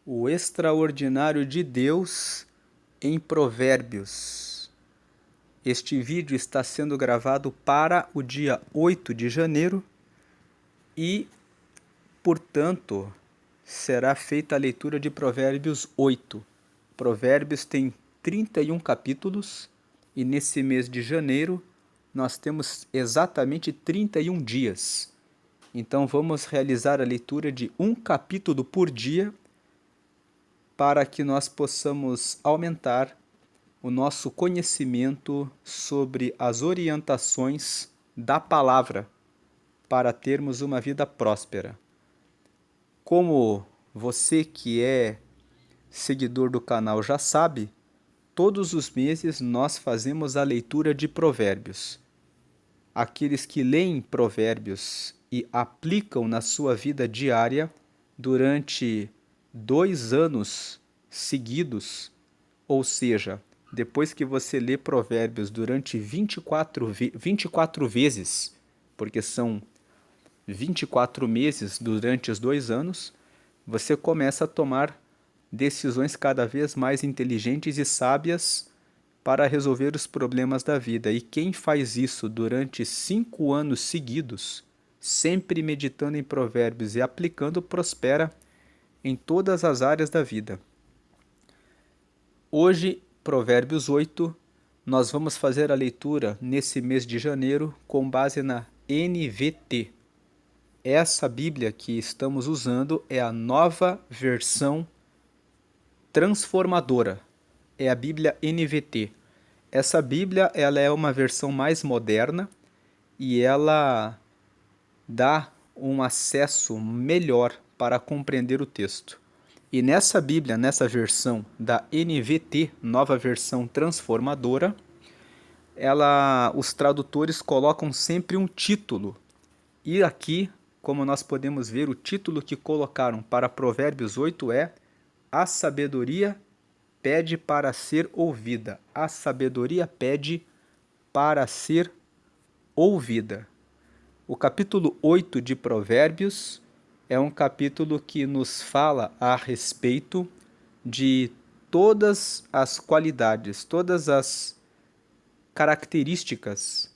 O extraordinário de Deus em Provérbios. Este vídeo está sendo gravado para o dia 8 de janeiro e, portanto, será feita a leitura de Provérbios 8. Provérbios tem 31 capítulos e nesse mês de janeiro nós temos exatamente 31 dias. Então vamos realizar a leitura de um capítulo por dia para que nós possamos aumentar o nosso conhecimento sobre as orientações da palavra para termos uma vida próspera. Como você que é seguidor do canal já sabe, todos os meses nós fazemos a leitura de Provérbios. Aqueles que leem Provérbios e aplicam na sua vida diária durante 2 anos seguidos, ou seja, depois que você lê Provérbios durante 24 vezes, porque são 24 meses durante os 2 anos, você começa a tomar decisões cada vez mais inteligentes e sábias para resolver os problemas da vida. E quem faz isso durante 5 anos seguidos, sempre meditando em Provérbios e aplicando, prospera em todas as áreas da vida. Hoje, Provérbios 8, nós vamos fazer a leitura nesse mês de janeiro com base na NVT. Essa Bíblia que estamos usando é a nova versão transformadora. É a Bíblia NVT. Essa Bíblia ela é uma versão mais moderna e ela dá um acesso melhor para compreender o texto. E nessa Bíblia, nessa versão da NVT, nova versão transformadora, os tradutores colocam sempre um título. E aqui, como nós podemos ver, o título que colocaram para Provérbios 8 é A Sabedoria pede para ser ouvida. A sabedoria pede para ser ouvida. O capítulo 8 de Provérbios é um capítulo que nos fala a respeito de todas as qualidades, todas as características,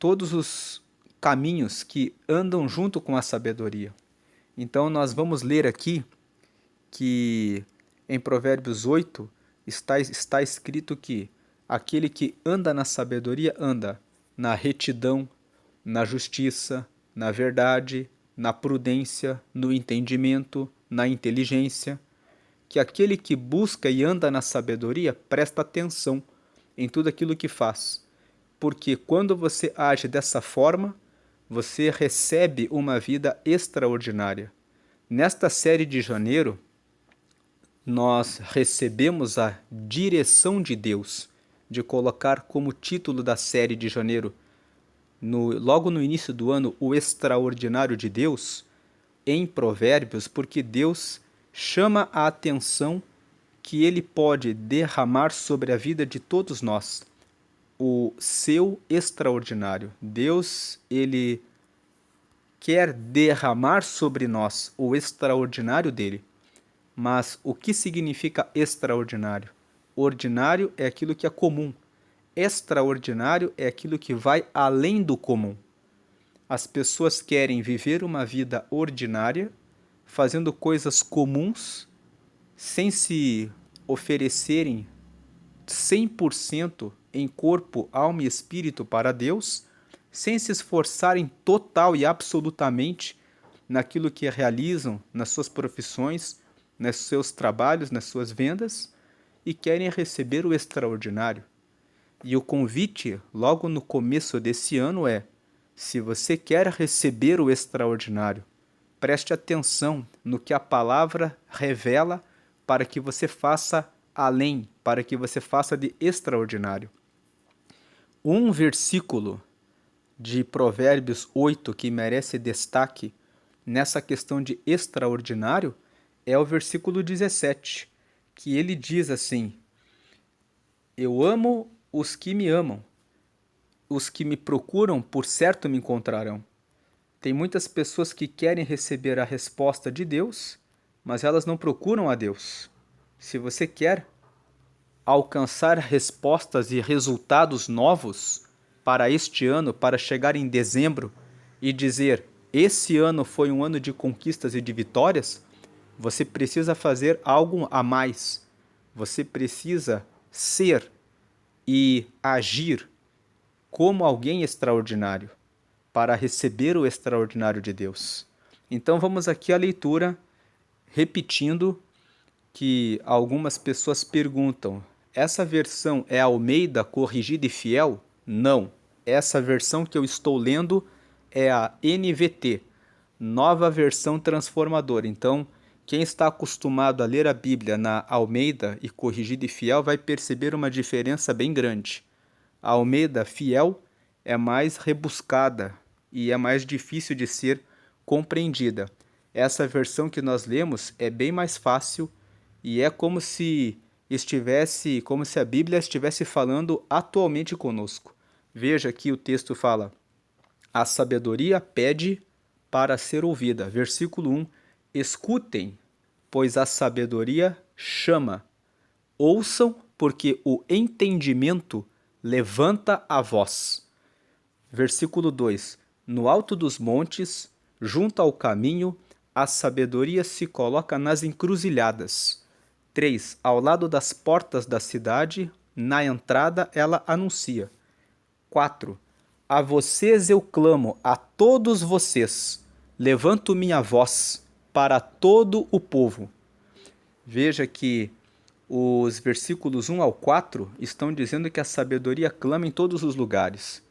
todos os caminhos que andam junto com a sabedoria. Então nós vamos ler aqui que em Provérbios 8 está escrito que aquele que anda na sabedoria anda na retidão, na justiça, na verdade, na prudência, no entendimento, na inteligência, que aquele que busca e anda na sabedoria presta atenção em tudo aquilo que faz, porque quando você age dessa forma, você recebe uma vida extraordinária. Nesta série de janeiro, nós recebemos a direção de Deus de colocar como título da série de janeiro, logo no início do ano, o extraordinário de Deus, em Provérbios, porque Deus chama a atenção que Ele pode derramar sobre a vida de todos nós o seu extraordinário. Deus, Ele quer derramar sobre nós o extraordinário dele. Mas o que significa extraordinário? Ordinário é aquilo que é comum. Extraordinário é aquilo que vai além do comum. As pessoas querem viver uma vida ordinária, fazendo coisas comuns, sem se oferecerem 100% em corpo, alma e espírito para Deus, sem se esforçarem total e absolutamente naquilo que realizam, nas suas profissões, nos seus trabalhos, nas suas vendas, e querem receber o extraordinário. E o convite, logo no começo desse ano, é: se você quer receber o extraordinário, preste atenção no que a palavra revela para que você faça além, para que você faça de extraordinário. Um versículo de Provérbios 8 que merece destaque nessa questão de extraordinário é o versículo 17, que ele diz assim: Eu amo os que me amam, os que me procuram por certo me encontrarão. Tem muitas pessoas que querem receber a resposta de Deus, mas elas não procuram a Deus. Se você quer alcançar respostas e resultados novos para este ano, para chegar em dezembro e dizer: esse ano foi um ano de conquistas e de vitórias, você precisa fazer algo a mais. Você precisa ser e agir como alguém extraordinário para receber o extraordinário de Deus. Então vamos aqui à leitura, repetindo que algumas pessoas perguntam: essa versão é Almeida Corrigida e Fiel? Não. Essa versão que eu estou lendo é a NVT, Nova Versão Transformadora. Então, quem está acostumado a ler a Bíblia na Almeida e Corrigida e Fiel vai perceber uma diferença bem grande. A Almeida Fiel é mais rebuscada e é mais difícil de ser compreendida. Essa versão que nós lemos é bem mais fácil e é como se a Bíblia estivesse falando atualmente conosco. Veja que o texto fala: a sabedoria pede para ser ouvida. Versículo 1: escutem, pois a sabedoria chama. Ouçam, porque o entendimento levanta a voz. Versículo 2: no alto dos montes, junto ao caminho, a sabedoria se coloca nas encruzilhadas. 3. Ao lado das portas da cidade, na entrada ela anuncia. 4. A vocês eu clamo, a todos vocês, levanto minha voz para todo o povo. Veja que os versículos 1 ao 4 estão dizendo que a sabedoria clama em todos os lugares.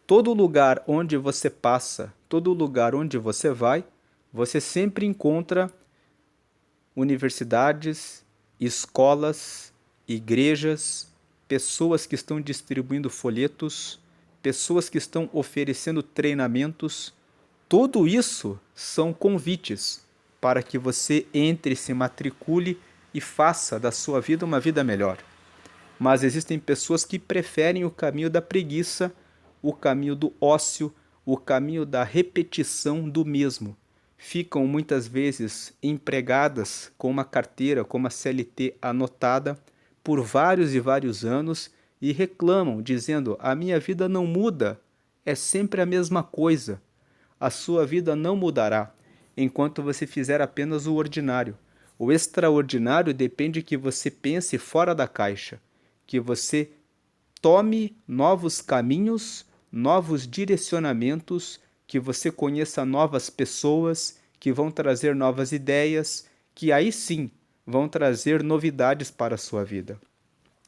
Todo lugar onde você passa, todo lugar onde você vai, você sempre encontra universidades, escolas, igrejas, pessoas que estão distribuindo folhetos, pessoas que estão oferecendo treinamentos. Tudo isso são convites para que você entre, se matricule e faça da sua vida uma vida melhor. Mas existem pessoas que preferem o caminho da preguiça, o caminho do ócio, o caminho da repetição do mesmo. Ficam muitas vezes empregadas com uma carteira, com uma CLT anotada por vários e vários anos e reclamam, dizendo: a minha vida não muda, é sempre a mesma coisa. A sua vida não mudará enquanto você fizer apenas o ordinário. O extraordinário depende que você pense fora da caixa, que você tome novos caminhos, novos direcionamentos, que você conheça novas pessoas que vão trazer novas ideias, que aí sim vão trazer novidades para a sua vida.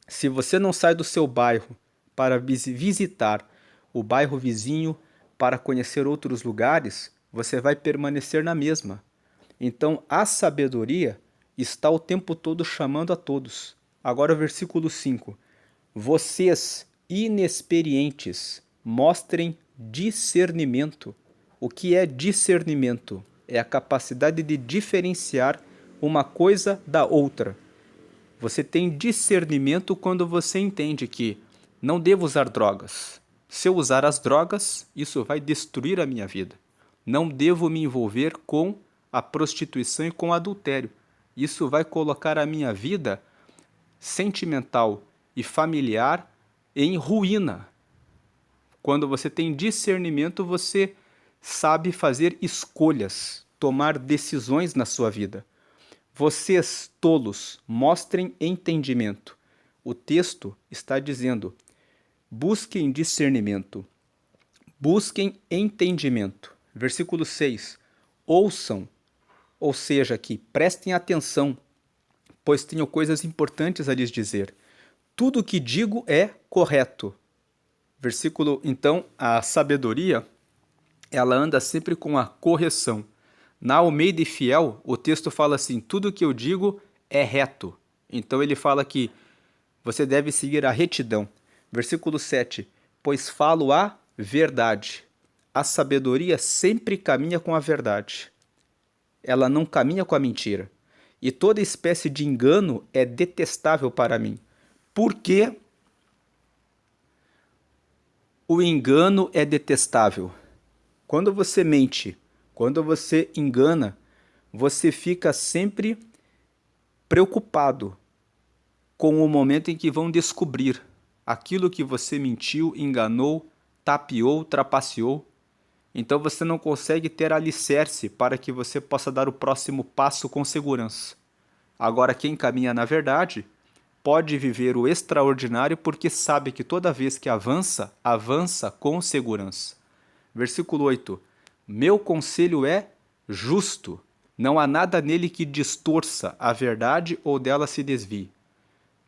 Se você não sai do seu bairro para visitar o bairro vizinho, para conhecer outros lugares, você vai permanecer na mesma. Então, a sabedoria está o tempo todo chamando a todos. Agora, o versículo 5. Vocês, inexperientes, mostrem discernimento. O que é discernimento? É a capacidade de diferenciar uma coisa da outra. Você tem discernimento quando você entende que não devo usar drogas. Se eu usar as drogas, isso vai destruir a minha vida. Não devo me envolver com a prostituição e com o adultério. Isso vai colocar a minha vida sentimental e familiar em ruína. Quando você tem discernimento, você sabe fazer escolhas, tomar decisões na sua vida. Vocês, tolos, mostrem entendimento. O texto está dizendo: busquem discernimento, busquem entendimento. Versículo 6. Ouçam, ou seja, que prestem atenção, pois tenho coisas importantes a lhes dizer. Tudo o que digo é correto. Então, a sabedoria, ela anda sempre com a correção. Na Almeida e Fiel, o texto fala assim: tudo o que eu digo é reto. Então ele fala que você deve seguir a retidão. Versículo 7. Pois falo a verdade. A sabedoria sempre caminha com a verdade. Ela não caminha com a mentira. E toda espécie de engano é detestável para mim. Por que o engano é detestável? Quando você mente, quando você engana, você fica sempre preocupado com o momento em que vão descobrir aquilo que você mentiu, enganou, tapeou, trapaceou. Então você não consegue ter alicerce para que você possa dar o próximo passo com segurança. Agora, quem caminha na verdade pode viver o extraordinário porque sabe que toda vez que avança, avança com segurança. Versículo 8: Meu conselho é justo, não há nada nele que distorça a verdade ou dela se desvie.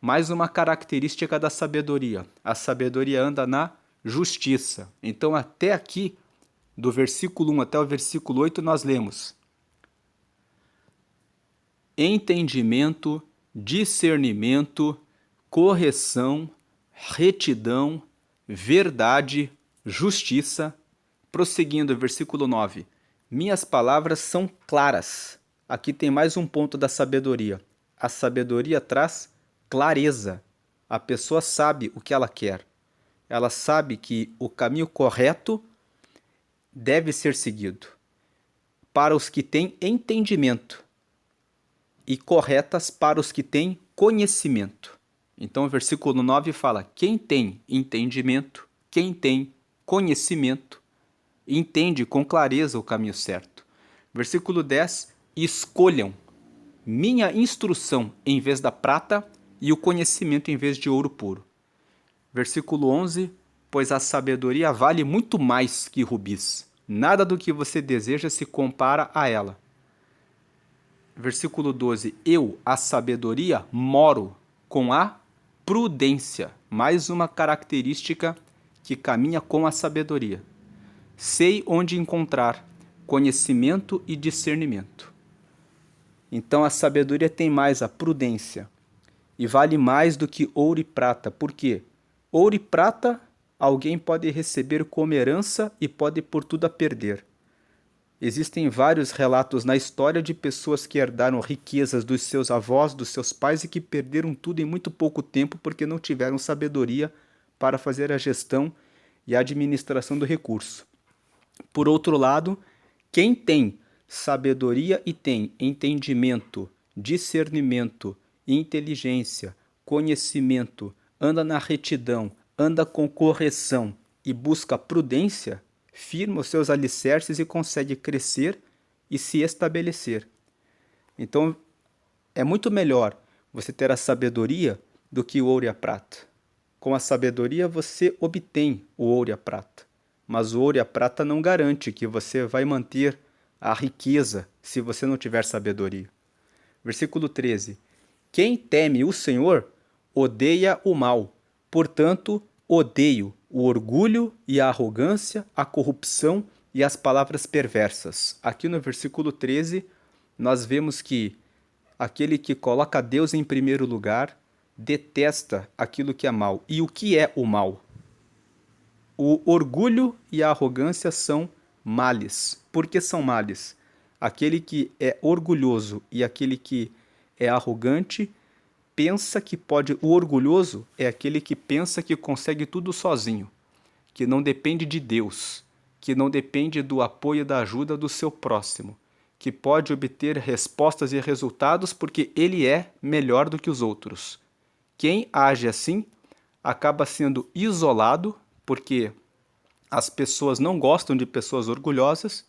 Mais uma característica da sabedoria: a sabedoria anda na justiça. Então, até aqui, do versículo 1 até o versículo 8, nós lemos: entendimento, discernimento, correção, retidão, verdade, justiça. Prosseguindo, versículo 9: Minhas palavras são claras. Aqui tem mais um ponto da sabedoria. A sabedoria traz clareza. A pessoa sabe o que ela quer. Ela sabe que o caminho correto deve ser seguido. Para os que têm entendimento, e corretas para os que têm conhecimento. Então o versículo 9 fala: quem tem entendimento, quem tem conhecimento, entende com clareza o caminho certo. Versículo 10: escolham minha instrução em vez da prata e o conhecimento em vez de ouro puro. Versículo 11: pois a sabedoria vale muito mais que rubis. Nada do que você deseja se compara a ela. Versículo 12: eu, a sabedoria, moro com a prudência. Mais uma característica que caminha com a sabedoria. Sei onde encontrar conhecimento e discernimento. Então a sabedoria tem mais a prudência e vale mais do que ouro e prata. Por quê? Ouro e prata alguém pode receber como herança e pode por tudo a perder. Existem vários relatos na história de pessoas que herdaram riquezas dos seus avós, dos seus pais e que perderam tudo em muito pouco tempo porque não tiveram sabedoria para fazer a gestão e a administração do recurso. Por outro lado, quem tem sabedoria e tem entendimento, discernimento, inteligência, conhecimento, anda na retidão, anda com correção e busca prudência, firma os seus alicerces e consegue crescer e se estabelecer. Então, é muito melhor você ter a sabedoria do que o ouro e a prata. Com a sabedoria você obtém o ouro e a prata, mas o ouro e a prata não garante que você vai manter a riqueza se você não tiver sabedoria. Versículo 13: quem teme o Senhor odeia o mal, portanto, odeio o orgulho e a arrogância, a corrupção e as palavras perversas. Aqui no versículo 13, nós vemos que aquele que coloca Deus em primeiro lugar detesta aquilo que é mal. E o que é o mal? O orgulho e a arrogância são males. Por que são males? Aquele que é orgulhoso e aquele que é arrogante pensa que pode. O orgulhoso é aquele que pensa que consegue tudo sozinho, que não depende de Deus, que não depende do apoio e da ajuda do seu próximo, que pode obter respostas e resultados porque ele é melhor do que os outros. Quem age assim acaba sendo isolado, porque as pessoas não gostam de pessoas orgulhosas,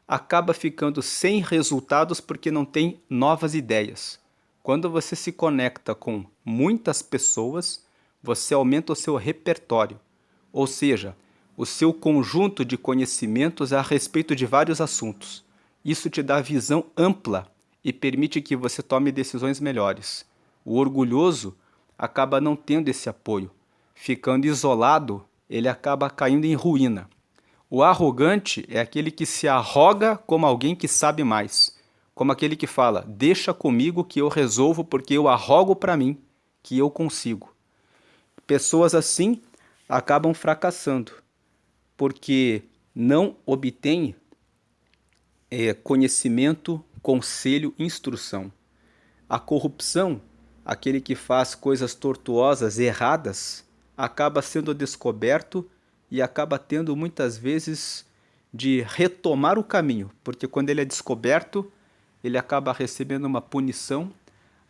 acaba ficando sem resultados porque não tem novas ideias. Quando você se conecta com muitas pessoas, você aumenta o seu repertório, ou seja, o seu conjunto de conhecimentos a respeito de vários assuntos. Isso te dá visão ampla e permite que você tome decisões melhores. O orgulhoso acaba não tendo esse apoio. Ficando isolado, ele acaba caindo em ruína. O arrogante é aquele que se arroga como alguém que sabe mais. Como aquele que fala, deixa comigo que eu resolvo porque eu arrogo para mim que eu consigo. Pessoas assim acabam fracassando, porque não obtêm conhecimento, conselho, instrução. A corrupção, aquele que faz coisas tortuosas, erradas, acaba sendo descoberto e acaba tendo muitas vezes de retomar o caminho, porque quando ele é descoberto, ele acaba recebendo uma punição,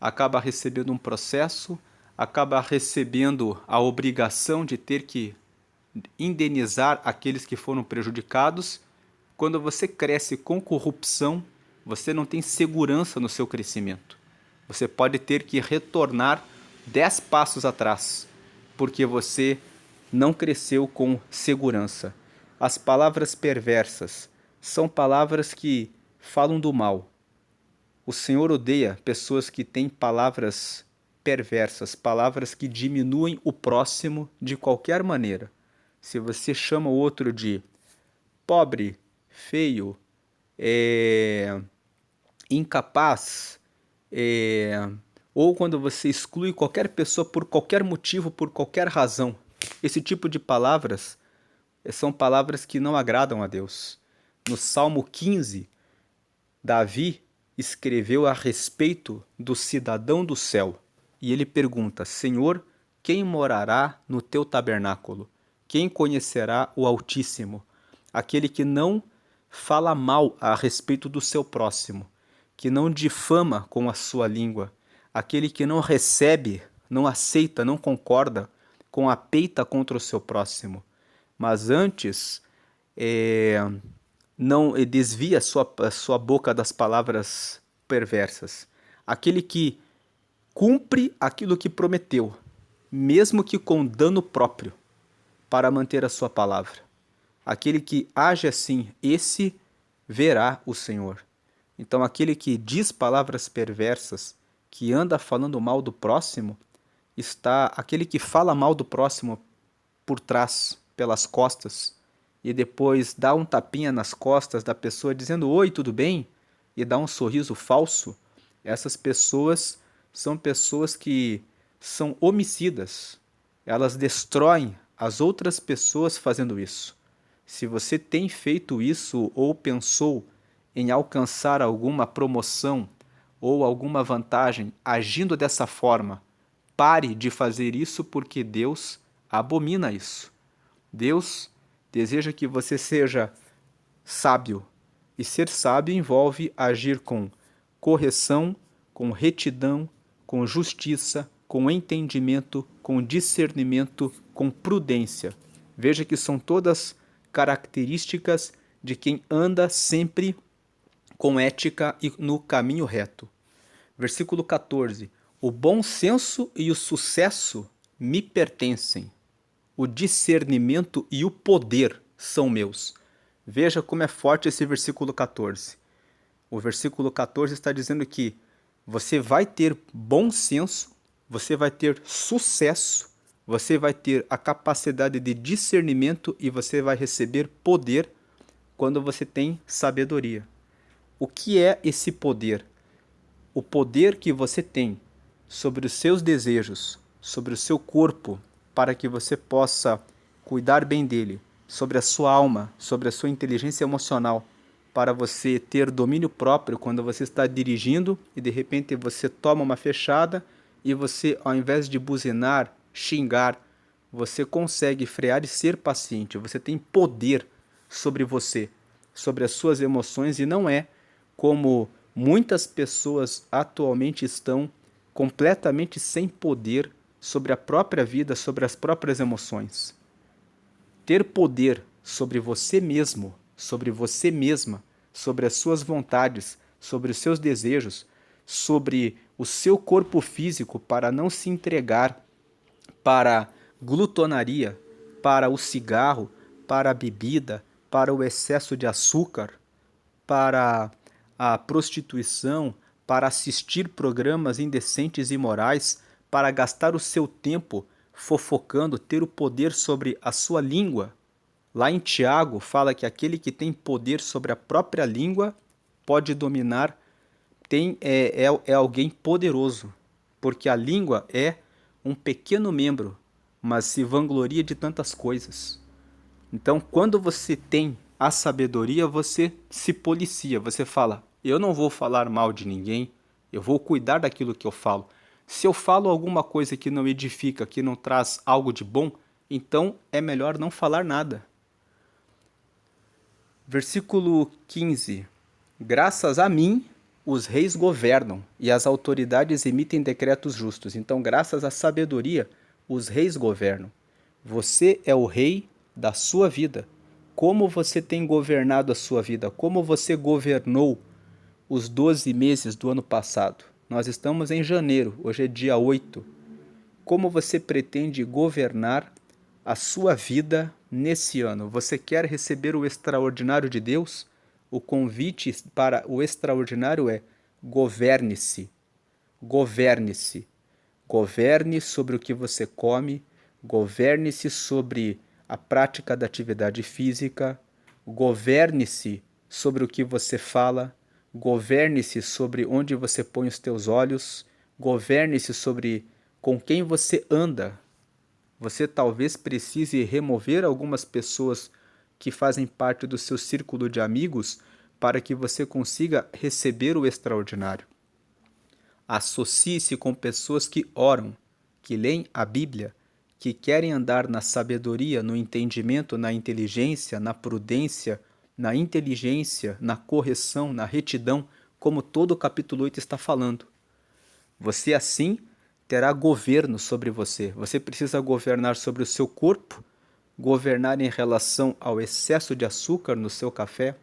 acaba recebendo um processo, acaba recebendo a obrigação de ter que indenizar aqueles que foram prejudicados. Quando você cresce com corrupção, você não tem segurança no seu crescimento. Você pode ter que retornar 10 passos atrás, porque você não cresceu com segurança. As palavras perversas são palavras que falam do mal. O Senhor odeia pessoas que têm palavras perversas, palavras que diminuem o próximo de qualquer maneira. Se você chama o outro de pobre, feio, incapaz, ou quando você exclui qualquer pessoa por qualquer motivo, por qualquer razão, esse tipo de palavras são palavras que não agradam a Deus. No Salmo 15, Davi escreveu a respeito do cidadão do céu. E ele pergunta: Senhor, quem morará no teu tabernáculo? Quem conhecerá o Altíssimo? Aquele que não fala mal a respeito do seu próximo, que não difama com a sua língua, aquele que não recebe, não aceita, não concorda com a peita contra o seu próximo, mas antes não desvia a sua boca das palavras perversas. Aquele que cumpre aquilo que prometeu, mesmo que com dano próprio, para manter a sua palavra. Aquele que age assim, esse verá o Senhor. Então, aquele que diz palavras perversas, que anda falando mal do próximo, aquele que fala mal do próximo por trás, pelas costas, e depois dá um tapinha nas costas da pessoa dizendo oi, tudo bem? E dá um sorriso falso. Essas pessoas são pessoas que são homicidas. Elas destroem as outras pessoas fazendo isso. Se você tem feito isso ou pensou em alcançar alguma promoção ou alguma vantagem agindo dessa forma, pare de fazer isso, porque Deus abomina isso. Deus deseja que você seja sábio, e ser sábio envolve agir com correção, com retidão, com justiça, com entendimento, com discernimento, com prudência. Veja que são todas características de quem anda sempre com ética e no caminho reto. Versículo 14. O bom senso e o sucesso me pertencem. O discernimento e o poder são meus. Veja como é forte esse versículo 14. O versículo 14 está dizendo que você vai ter bom senso, você vai ter sucesso, você vai ter a capacidade de discernimento e você vai receber poder quando você tem sabedoria. O que é esse poder? O poder que você tem sobre os seus desejos, sobre o seu corpo, para que você possa cuidar bem dele, sobre a sua alma, sobre a sua inteligência emocional, para você ter domínio próprio quando você está dirigindo e de repente você toma uma fechada e você, ao invés de buzinar, xingar, você consegue frear e ser paciente. Você tem poder sobre você, sobre as suas emoções, e não é como muitas pessoas atualmente estão completamente sem poder sobre a própria vida, sobre as próprias emoções. Ter poder sobre você mesmo, sobre você mesma, sobre as suas vontades, sobre os seus desejos, sobre o seu corpo físico, para não se entregar para glutonaria, para o cigarro, para a bebida, para o excesso de açúcar, para a prostituição, para assistir programas indecentes e imorais, para gastar o seu tempo fofocando, ter o poder sobre a sua língua. Lá em Tiago fala que aquele que tem poder sobre a própria língua pode dominar, é alguém poderoso, porque a língua é um pequeno membro, mas se vangloria de tantas coisas. Então, quando você tem a sabedoria, você se policia, você fala, eu não vou falar mal de ninguém, eu vou cuidar daquilo que eu falo. Se eu falo alguma coisa que não edifica, que não traz algo de bom, então é melhor não falar nada. Versículo 15. Graças a mim os reis governam e as autoridades emitem decretos justos. Então, graças à sabedoria, os reis governam. Você é o rei da sua vida. Como você tem governado a sua vida? Como você governou os 12 meses do ano passado? Nós estamos em janeiro, hoje é dia 8. Como você pretende governar a sua vida nesse ano? Você quer receber o extraordinário de Deus? O convite para o extraordinário é: governe-se. Governe-se. Governe sobre o que você come, governe-se sobre a prática da atividade física, governe-se sobre o que você fala, governe-se sobre onde você põe os teus olhos, governe-se sobre com quem você anda. Você talvez precise remover algumas pessoas que fazem parte do seu círculo de amigos para que você consiga receber o extraordinário. Associe-se com pessoas que oram, que leem a Bíblia, que querem andar na sabedoria, no entendimento, na inteligência, na prudência, na inteligência, na correção, na retidão, como todo o capítulo 8 está falando. Você assim terá governo sobre você. Você precisa governar sobre o seu corpo, governar em relação ao excesso de açúcar no seu café,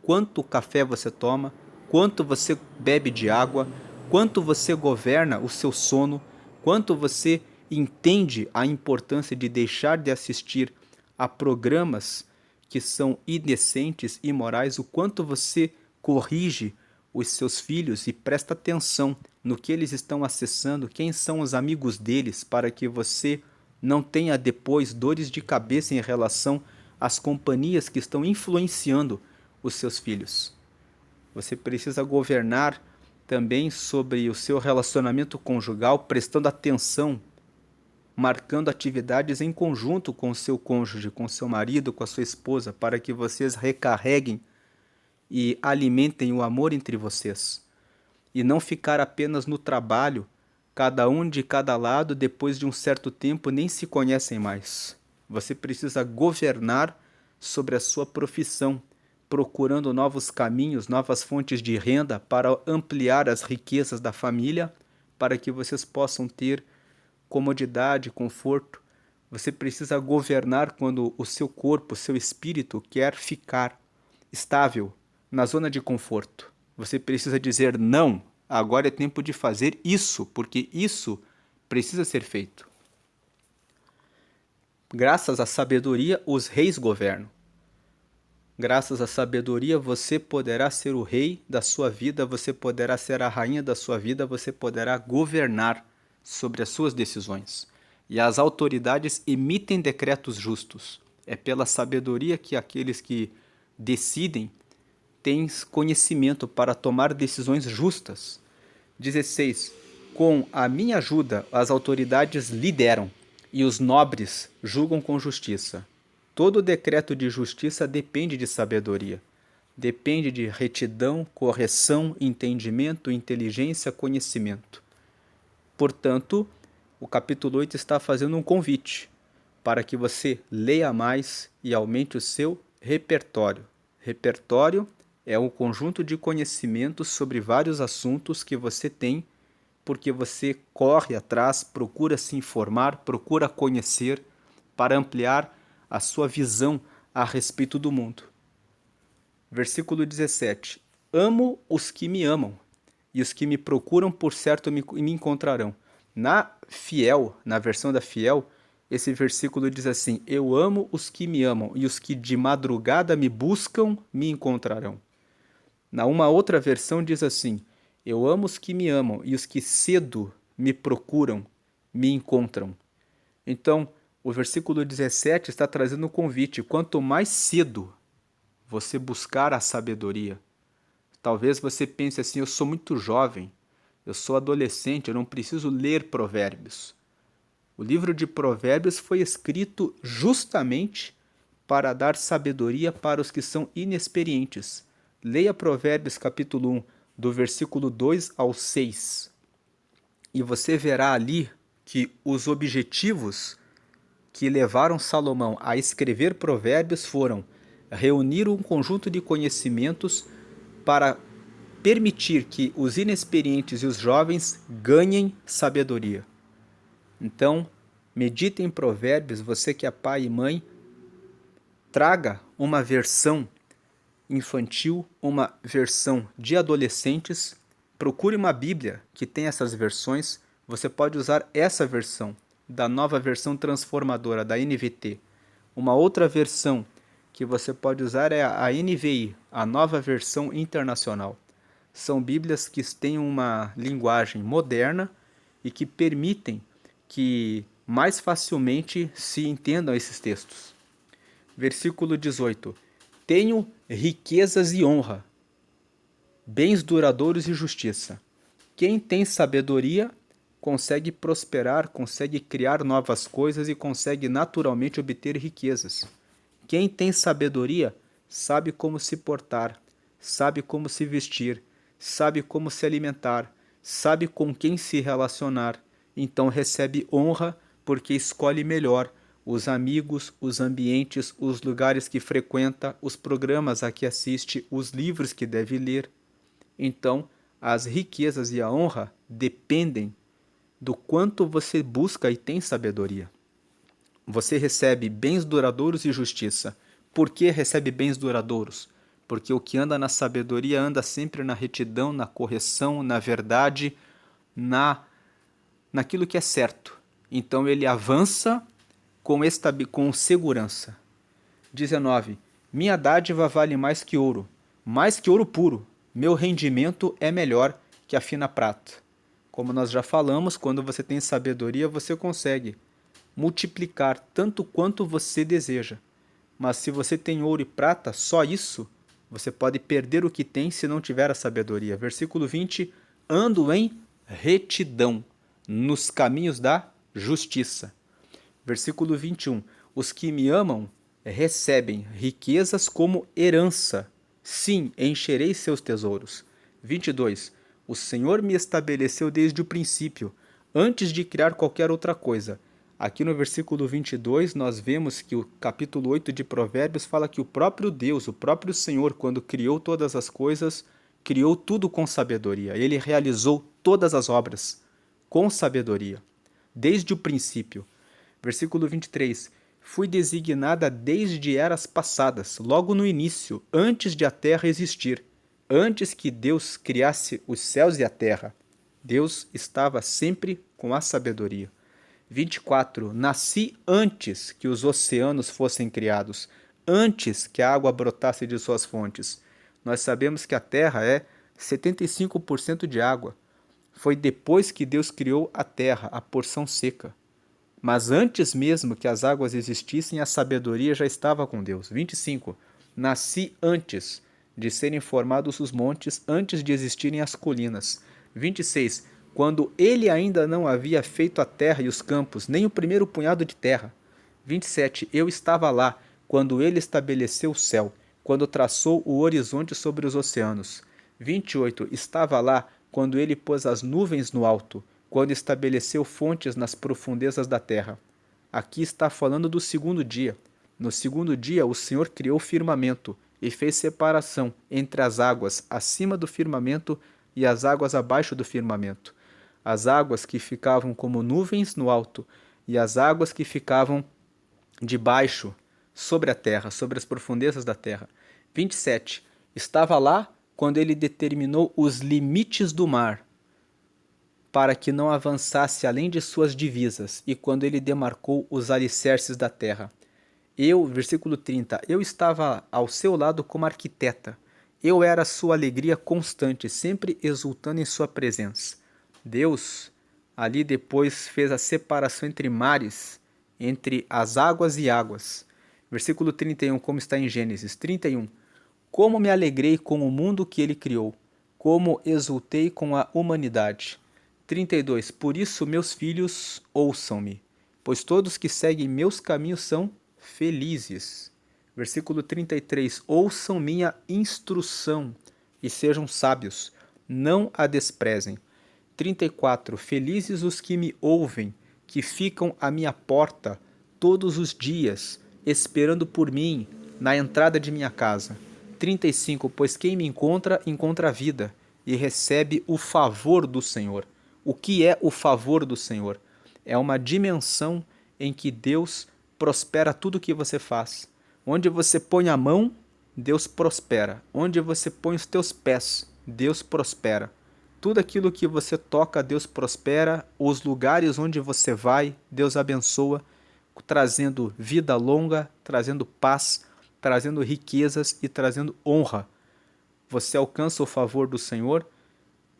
quanto café você toma, quanto você bebe de água, quanto você governa o seu sono, quanto você entende a importância de deixar de assistir a programas que são indecentes, imorais, o quanto você corrige os seus filhos e presta atenção no que eles estão acessando, quem são os amigos deles, para que você não tenha depois dores de cabeça em relação às companhias que estão influenciando os seus filhos. Você precisa governar também sobre o seu relacionamento conjugal, prestando atenção, marcando atividades em conjunto com o seu cônjuge, com o seu marido, com a sua esposa, para que vocês recarreguem e alimentem o amor entre vocês. E não ficar apenas no trabalho, cada um de cada lado, depois de um certo tempo nem se conhecem mais. Você precisa governar sobre a sua profissão, procurando novos caminhos, novas fontes de renda para ampliar as riquezas da família, para que vocês possam ter comodidade, conforto. Você precisa governar quando o seu corpo, o seu espírito quer ficar estável na zona de conforto. Você precisa dizer não, agora é tempo de fazer isso, porque isso precisa ser feito. Graças à sabedoria, os reis governam. Graças à sabedoria, você poderá ser o rei da sua vida, você poderá ser a rainha da sua vida, você poderá governar sobre as suas decisões. E as autoridades emitem decretos justos. É pela sabedoria que aqueles que decidem têm conhecimento para tomar decisões justas. 16. Com a minha ajuda, as autoridades lideram e os nobres julgam com justiça. Todo decreto de justiça depende de sabedoria. Depende de retidão, correção, entendimento, inteligência, conhecimento. Portanto, o capítulo 8 está fazendo um convite para que você leia mais e aumente o seu repertório. Repertório é um conjunto de conhecimentos sobre vários assuntos que você tem, porque você corre atrás, procura se informar, procura conhecer para ampliar a sua visão a respeito do mundo. Versículo 17. Amo os que me amam, e os que me procuram por certo me encontrarão. Na Fiel, na versão da Fiel, esse versículo diz assim: eu amo os que me amam, e os que de madrugada me buscam me encontrarão. Na uma outra versão diz assim: eu amo os que me amam, e os que cedo me procuram me encontram. Então, o versículo 17 está trazendo um convite: quanto mais cedo você buscar a sabedoria. Talvez você pense assim: eu sou muito jovem, eu sou adolescente, eu não preciso ler provérbios. O livro de Provérbios foi escrito justamente para dar sabedoria para os que são inexperientes. Leia Provérbios capítulo 1, do versículo 2 ao 6, e você verá ali que os objetivos que levaram Salomão a escrever provérbios foram reunir um conjunto de conhecimentos para permitir que os inexperientes e os jovens ganhem sabedoria. Então, medite em Provérbios, você que é pai e mãe, traga uma versão infantil, uma versão de adolescentes, procure uma Bíblia que tem essas versões, você pode usar essa versão, da nova versão transformadora, da NVT. Uma outra versão que você pode usar é a NVI, a nova versão internacional. São Bíblias que têm uma linguagem moderna e que permitem que mais facilmente se entendam esses textos. Versículo 18. Tenho riquezas e honra, bens duradouros e justiça. Quem tem sabedoria consegue prosperar, consegue criar novas coisas e consegue naturalmente obter riquezas. Quem tem sabedoria sabe como se portar, sabe como se vestir, sabe como se alimentar, sabe com quem se relacionar. Então recebe honra porque escolhe melhor os amigos, os ambientes, os lugares que frequenta, os programas a que assiste, os livros que deve ler. Então, as riquezas e a honra dependem do quanto você busca e tem sabedoria. Você recebe bens duradouros e justiça. Por que recebe bens duradouros? Porque o que anda na sabedoria anda sempre na retidão, na correção, na verdade, naquilo que é certo. Então ele avança com segurança. 19. Minha dádiva vale mais que ouro puro. Meu rendimento é melhor que a fina prata. Como nós já falamos, quando você tem sabedoria, você consegue multiplicar tanto quanto você deseja. Mas se você tem ouro e prata, só isso, você pode perder o que tem se não tiver a sabedoria. Versículo 20. Ando em retidão, nos caminhos da justiça. Versículo 21. Os que me amam recebem riquezas como herança. Sim, encherei seus tesouros. 22. O Senhor me estabeleceu desde o princípio, antes de criar qualquer outra coisa. Aqui no versículo 22, nós vemos que o capítulo 8 de Provérbios fala que o próprio Deus, o próprio Senhor, quando criou todas as coisas, criou tudo com sabedoria. Ele realizou todas as obras com sabedoria, desde o princípio. Versículo 23. Fui designada desde eras passadas, logo no início, antes de a terra existir. Antes que Deus criasse os céus e a terra, Deus estava sempre com a sabedoria. 24. Nasci antes que os oceanos fossem criados, antes que a água brotasse de suas fontes. Nós sabemos que a terra é 75% de água. Foi depois que Deus criou a terra, a porção seca. Mas antes mesmo que as águas existissem, a sabedoria já estava com Deus. 25. Nasci antes de serem formados os montes, antes de existirem as colinas. 26. Quando ele ainda não havia feito a terra e os campos, nem o primeiro punhado de terra. 27. Eu estava lá, quando ele estabeleceu o céu, quando traçou o horizonte sobre os oceanos. 28. Estava lá, quando ele pôs as nuvens no alto, quando estabeleceu fontes nas profundezas da terra. Aqui está falando do segundo dia. No segundo dia, o Senhor criou o firmamento e fez separação entre as águas acima do firmamento e as águas abaixo do firmamento. As águas que ficavam como nuvens no alto e as águas que ficavam debaixo, sobre a terra, sobre as profundezas da terra. 27. Estava lá quando ele determinou os limites do mar, para que não avançasse além de suas divisas, e quando ele demarcou os alicerces da terra. Versículo 30, eu estava ao seu lado como arquiteta. Eu era sua alegria constante, sempre exultando em sua presença. Deus, ali depois, fez a separação entre mares, entre as águas e águas. Versículo 31, como está em Gênesis. 31, como me alegrei com o mundo que ele criou, como exultei com a humanidade. 32, por isso, meus filhos, ouçam-me, pois todos que seguem meus caminhos são felizes. Versículo 33, ouçam minha instrução e sejam sábios, não a desprezem. 34, felizes os que me ouvem, que ficam à minha porta todos os dias, esperando por mim na entrada de minha casa. 35, pois quem me encontra, encontra a vida e recebe o favor do Senhor. O que é o favor do Senhor? É uma dimensão em que Deus prospera tudo o que você faz. Onde você põe a mão, Deus prospera. Onde você põe os teus pés, Deus prospera. Tudo aquilo que você toca, Deus prospera. Os lugares onde você vai, Deus abençoa, trazendo vida longa, trazendo paz, trazendo riquezas e trazendo honra. Você alcança o favor do Senhor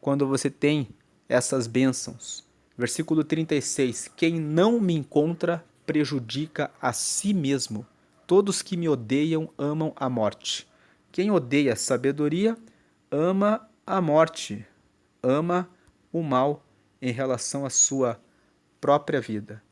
quando você tem essas bênçãos. Versículo 36. Quem não me encontra prejudica a si mesmo. Todos que me odeiam amam a morte. Quem odeia a sabedoria ama a morte, ama o mal em relação à sua própria vida.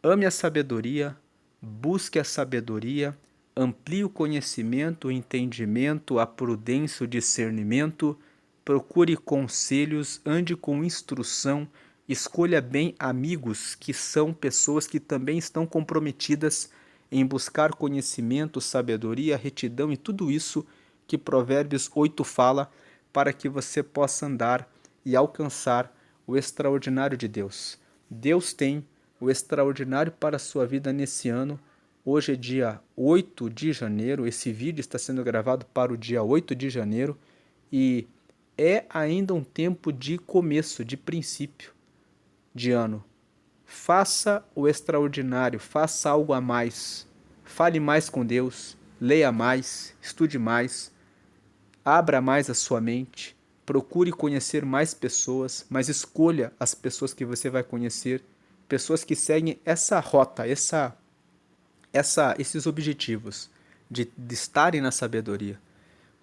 Ame a sabedoria, busque a sabedoria, amplie o conhecimento, o entendimento, a prudência, o discernimento, procure conselhos, ande com instrução, escolha bem amigos que são pessoas que também estão comprometidas em buscar conhecimento, sabedoria, retidão e tudo isso que Provérbios 8 fala, para que você possa andar e alcançar o extraordinário de Deus. Deus tem o extraordinário para a sua vida nesse ano. Hoje é dia 8 de janeiro, esse vídeo está sendo gravado para o dia 8 de janeiro e é ainda um tempo de começo, de princípio de ano. Faça o extraordinário, faça algo a mais, fale mais com Deus, leia mais, estude mais, abra mais a sua mente, procure conhecer mais pessoas, mas escolha as pessoas que você vai conhecer, pessoas que seguem essa rota, esses objetivos de estarem na sabedoria.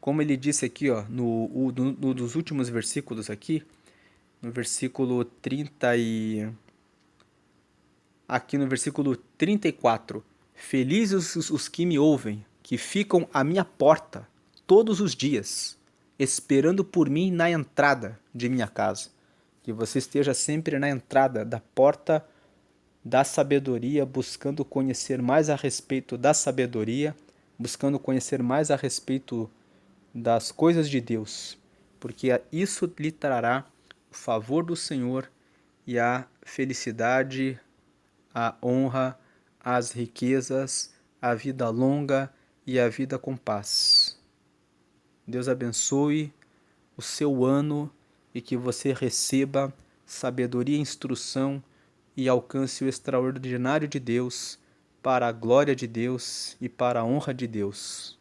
Como ele disse aqui, ó, no dos últimos versículos aqui, no versículo 30 e aqui no versículo 34, felizes os que me ouvem, que ficam à minha porta todos os dias, esperando por mim na entrada de minha casa. Que você esteja sempre na entrada da porta da sabedoria, buscando conhecer mais a respeito da sabedoria, buscando conhecer mais a respeito das coisas de Deus, porque isso lhe trará o favor do Senhor e a felicidade, a honra, as riquezas, a vida longa e a vida com paz. Deus abençoe o seu ano e que você receba sabedoria e instrução e alcance o extraordinário de Deus, para a glória de Deus e para a honra de Deus.